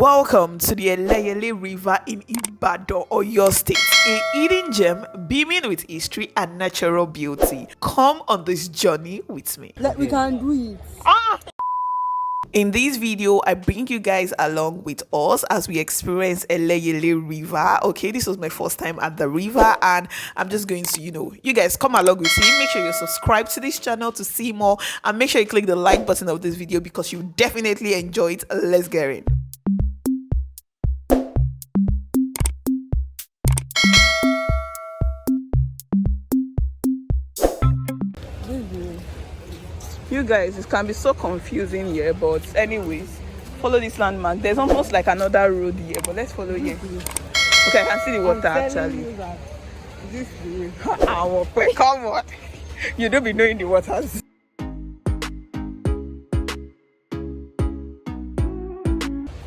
Welcome to the Eleyele River in Ibadan Oyo State, a hidden gem beaming with history and natural beauty. Come on this journey with me. We can do it. In this video, I bring you guys along with us as we experience Eleyele River. Okay, this was my first time at the river, and I'm just going to, you guys come along with me. Make sure you subscribe to this channel to see more, and make sure you click the like button of this video because you definitely enjoy it. Let's get in. You guys, it can be so confusing here, but anyways, follow this landmark. There's almost like another road here, but let's follow here. Okay, I can see the water actually. This way. Come on. You don't be knowing the waters.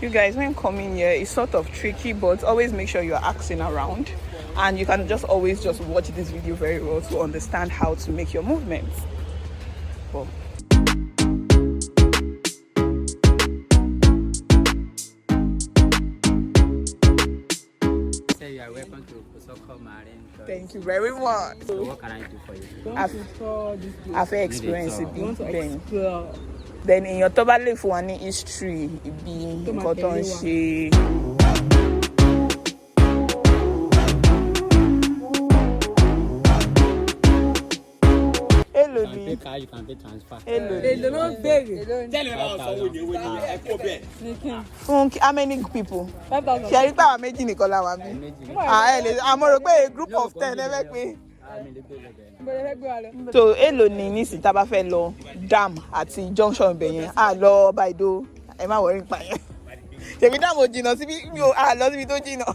You guys, when coming here, it's sort of tricky, but always make sure you're asking around, and you can just always just watch this video very well to understand how to make your movements. Oh. Welcome to Kusoko Marine. Thank you very much. So what can I do for you? I've experienced it. Then in your top life one history, it be cotton she. You can pay transfer. How many people? 5,000. I'm a group of 10. So, hello, Nini, si taba fe lo dam ati junction beyen. Lo Baido. Am I worrying by it? Ṣebí dam o jìnnà síbí mi ò lọ síbi tó jìnnà.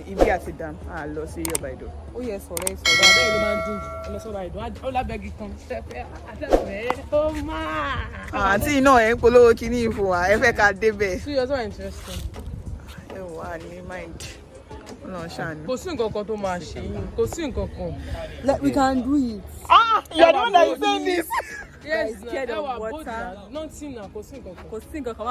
Ibi àti dam lọ sí Oyo Baido. Ó yẹ sọ̀rọ̀ bẹ́ẹ̀ ló máa ń dùn. Lọ sọ Baido. Ó lábẹ́gi kan. Ó máa. Àǹtí náà ẹ̀ ń polówó kíní fún wa. Ẹ fẹ́ ká débẹ̀. See, you're so interesting. Ẹ wà ní mind. No, Shan. Kò sí nǹkan kan tó máa ṣe yín. Kò sí nǹkan kan. We can do it. You're the one that is saying this. Yes, scared of water. Nothing now. Kò sí nǹkan kan. Kò sí nǹkan kan.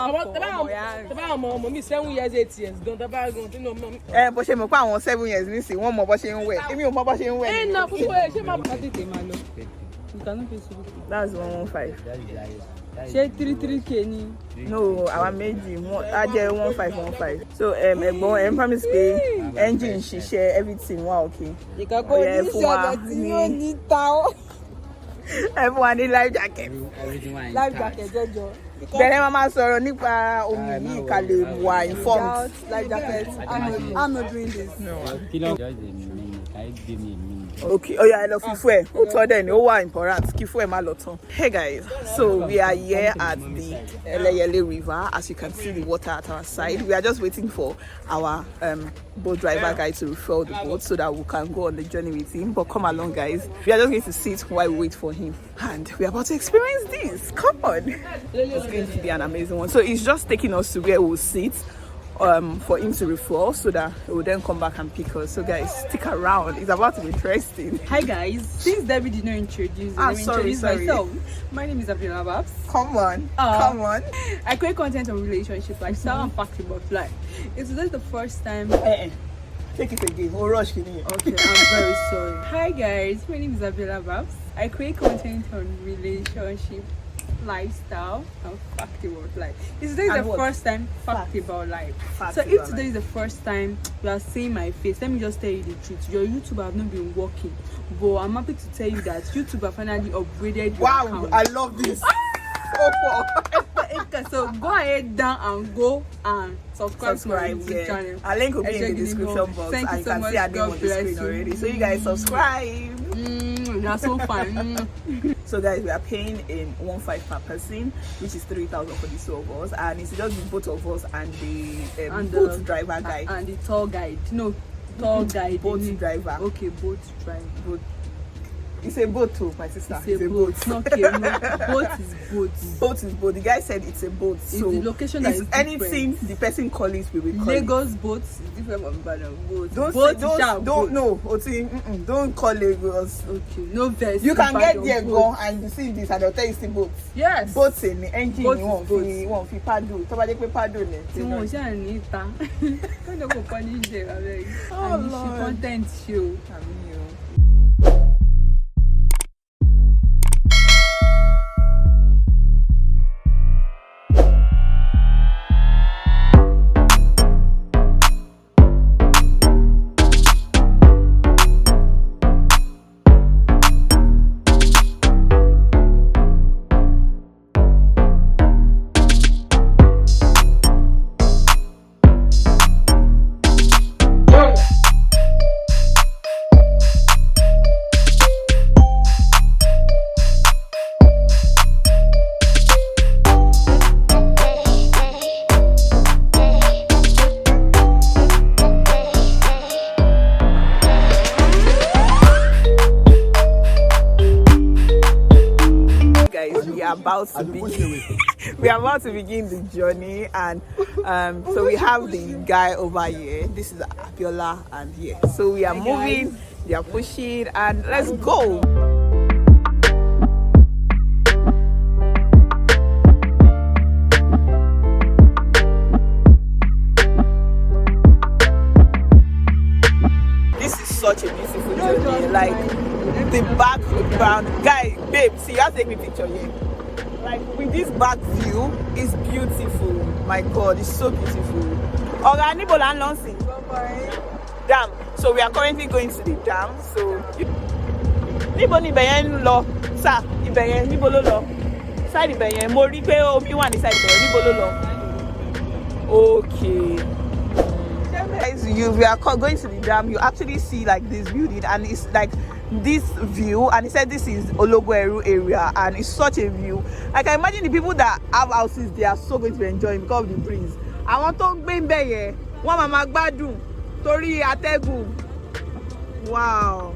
Taba ọmọ mi 7 years 8 years gan taba gan tí no mọ. Bó ṣe mọ̀ pé àwọn 7 years nísìn wọ́n mọ̀ bó ṣe ń wẹ̀. Èmi ò mọ̀ bó ṣe ń wẹ̀. Na púpọ̀ ṣé máa bá tètè máa lọ. You cannot pay so. That's 115. Ṣé 33k ni? No, àwa méjì á jẹ́ 1515. So ẹ̀gbọ́n promise pé engine ṣiṣẹ́ everything wà okay. Ìkàkọ́ ní ìṣẹ̀lẹ̀ tí yóò ní ta ọ́. Ẹ fún wa ní life jacket. Life jacket jọjọ. Bẹ̀rẹ̀ máa sọ̀rọ̀ nípa omi yìí ká lè wà informed. Life jacket. I'm not doing this. No. Give me a minute. Okay, ẹ lọ fi fún ẹ. Ó tọ́ dẹ̀ ni ó wà important kí fún ẹ má lọ tán. Hey guys, so we are here at the Eleyele River. As you can see the water at our side. We are just waiting for our boat driver guy to refill the boat so that we can go on the journey with him. But come along guys, we are just going to sit while we wait for him. And we are about to experience this. Come on. It's going to be an amazing one. So he's just taking us to where we'll sit. For him to refill so that he will then come back and pick us. So guys, stick around. It's about to be interesting. Hi guys, since Debbie did not introduce myself. My name is Eleyele Lake. Come on. I create content on relationship, lifestyle, and fact about life. It's just the first time. Take it again. Oh, rush me. Okay, I'm very sorry. Hi guys, my name is Eleyele Lake. I create content on relationship, lifestyle, and fact about life. Today is the first time fact about life. So if today is the first time you are seeing my face, let me just tell you the truth. Your YouTube have not been working, but I'm happy to tell you that YouTube have finally upgraded your account. I love this. So go ahead down and go and subscribe to my YouTube channel. Our link will be in the description box. Thank you so much. See our name on the screen already. So you guys subscribe. You're so fun. So guys, we are paying in 1.5 per person, which is 3,000 for the two of us, and it's just the both of us and the boat driver guy and the tour guide. No, tour guide. Boat driver. Okay, boat driver. It's a boat too, my sister. It's a boat. Not canoe. Boat is boat. Boat is boat. The guy said it's a boat. So the location that is anything different. the person calls it, we will call Lagos boat is different from Ibadan boat. Don't call Lagos. Okay, no verse. You can get there go and see this and they'll tell you still boat. Yes. Boats in the engine Boat won't fi paddle. Somebody pay paddle. Don't go punish them, abeg. Oh, And Lord. content show. We are about to begin the journey, and so we have the guy over here. This is Abiola, and here. So we are moving, they are pushing, and let's go. This is such a beautiful journey, like the background. Guy, babe, see, you have to take me picture here. Like with this back view, it's beautiful. My God, it's so beautiful. Dam. So we are currently going to the dam. So níbo ni beyen lọ, sir, ibeyen níbo ló lọ. Side ibeyen, mo rí pé omi wà ní side ibeyen, níbo ló lọ. Okay. Guys, we are going to the dam. You actually see like this building, and it's like this view, and he said this is Ologweru area, and it's such a view. Like I imagine the people that have houses, they are so going to be enjoying because of the breeze. I want to be in there. One mama gbadun tori atẹ́gùn. Wow,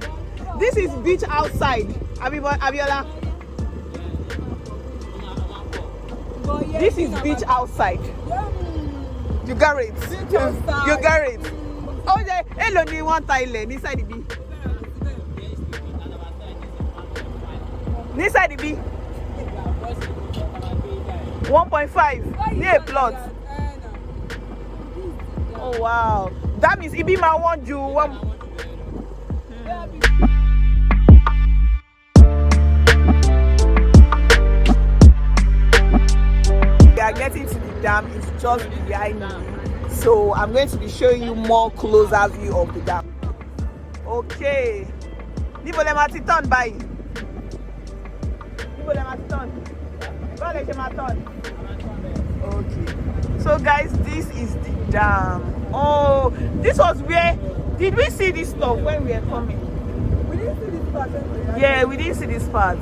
this is beach outside. Abiola, this is beach outside. You got it. You got it. Oh yeah, hello, ni one tile inside the beach. Inside the B 1.5 near a plot. Oh wow, that means Ibima want you one. We are getting to the dam. It's just behind me, so I'm going to be showing you more closer view of the dam. Okay, níbo lẹ máa ti turn by. Okay, so guys, this is the dam. Oh, this was where did we see this stuff when we were coming? We didn't see this part. Yeah, we didn't see this part.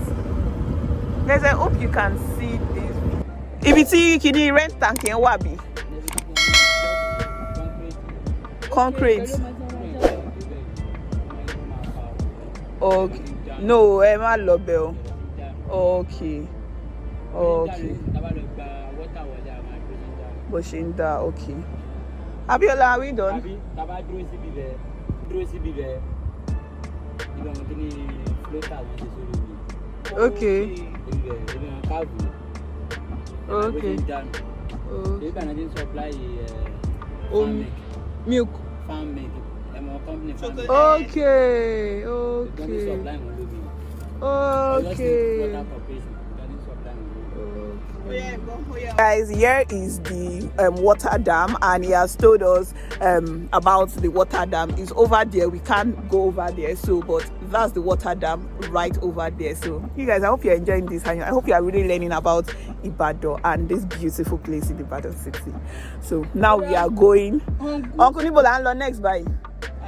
Guys, I hope you can see this. If it's can you rent tank in Wabi? Concrete. Okay. No, Emma Lobel. Okay. Okay. Boshinda, okay. Abiola, are we done? Okay. Okay. Milk. Okay. Okay. Okay. Guys, here is the water dam, and he has told us about the water dam. It's over there. We can't go over there, so but that's the water dam right over there. So you guys, I hope you're enjoying this, and I hope you are really learning about Ibadan and this beautiful place in Ibadan city. So now we are going. Uncle Nibola and next by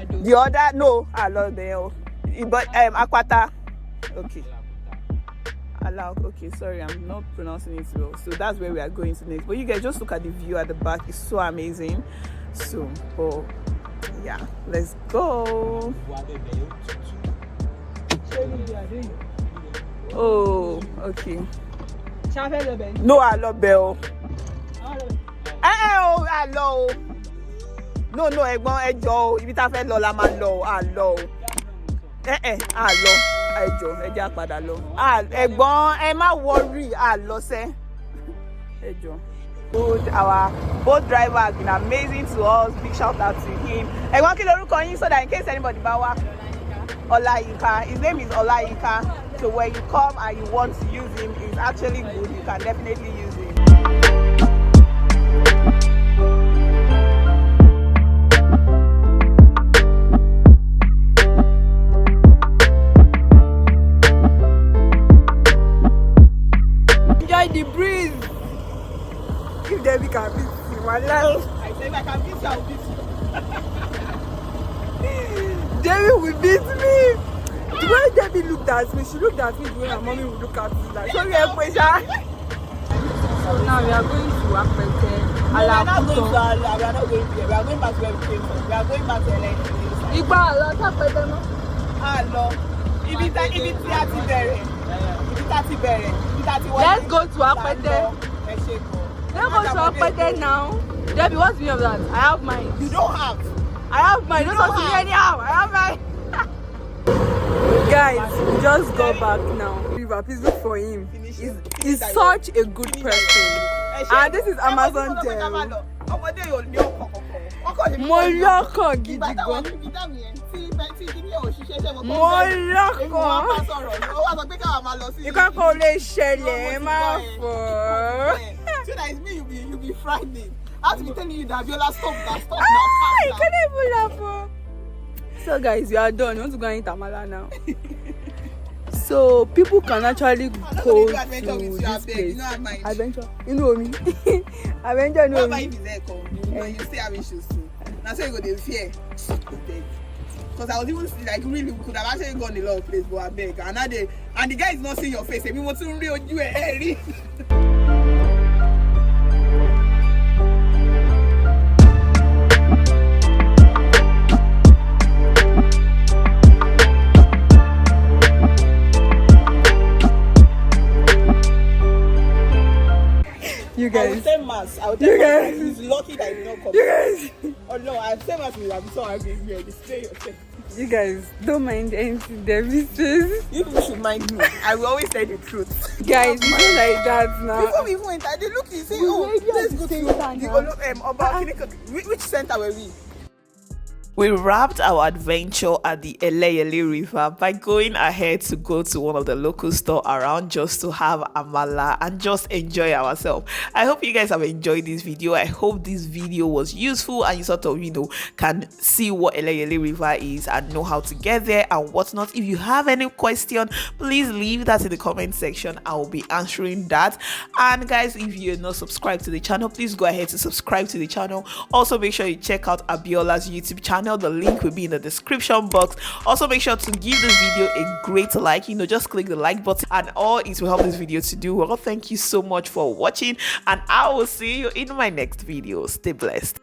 the other no, I love there. But Akwata. Okay. Okay, sorry, I'm not pronouncing it well. So that's where we are going to next. But you guys just look at the view at the back. It's so amazing. So, yeah, let's go. Oh, okay. No, I love Bell. I love. No, ẹ̀gbọ́n ẹ jọ̀ọ́ ibi tá fẹ́ lọ la máa lọ a lọ. A lọ. Ẹ jọ̀ọ́ ẹ jẹ́ á padà lọ. Ẹ̀gbọ́n ẹ má worry a lọ sẹ́. Ẹ jọ̀ọ́. Our boat driver has been amazing to us. Big shout out to him. Ẹ̀gbọ́n kí lorúkọ yín so that in case anybody bá wá. Olayinka. His name is Olayinka. So when you come and you want to use him, it's actually good. You can definitely use him. Enjoy the breeze. If Debbie can beat you, my life. I said if I can beat you, I'll beat you. Debbie will beat me. The way Debbie looked at me, she looked at me the way my mommy would look at me. Like, sorry, so now we are going to Apete. We are not going there. We are going back to where we came from. We are going back to Eleyele Lake. Igba alo Apete no. Alo. Ibi tí a ti bẹ̀rẹ̀. Let's go to Apete. Let's go to Apete now. Debbie, what's the meaning of that? I have mine. You don't have. I have mine. Don't talk to me anyhow. I have mine. Guys, we just got back now. River, please look for him. He's such a good person. And this is Amazon Gel. Moloko gidi gan. Moloko. Ikọ́ kò lè ṣẹlẹ̀ má fọ́. So that is me, you be frightening. I have to be telling you that Abiola stop now. I can't even laugh. So guys, we are done. We want to go and eat amala now. So people can actually go to this place. Adventure. You know me. Adventure, you know me. You stay having shoes too. Now so you go to fear. Because I was even like really could have actually gone a lot of places, but I beg. And the guy is not seeing your face. We want to real you. You guys. I will say mass. I will tell my he's lucky that he don't come. You guys. Oh no, I will say mass. I'm so angry here. Display yourself. You guys don't mind anything Debbie says. You people should mind me. I will always tell the truth. Guys, we don't like that now. Before we even enter, they look. You say, oh, let's go to the which center were we? We wrapped our adventure at the Eleyele River by going ahead to go to one of the local stores around just to have amala and just enjoy ourselves. I hope you guys have enjoyed this video. I hope this video was useful and you sort of, can see what Eleyele River is and know how to get there and whatnot. If you have any question, please leave that in the comment section. I will be answering that. And guys, if you're not subscribed to the channel, please go ahead to subscribe to the channel. Also, make sure you check out Abiola's YouTube channel. The link will be in the description box. Also, make sure to give this video a great like. Just click the like button and all it will help this video to do well. Thank you so much for watching and I will see you in my next video. Stay blessed.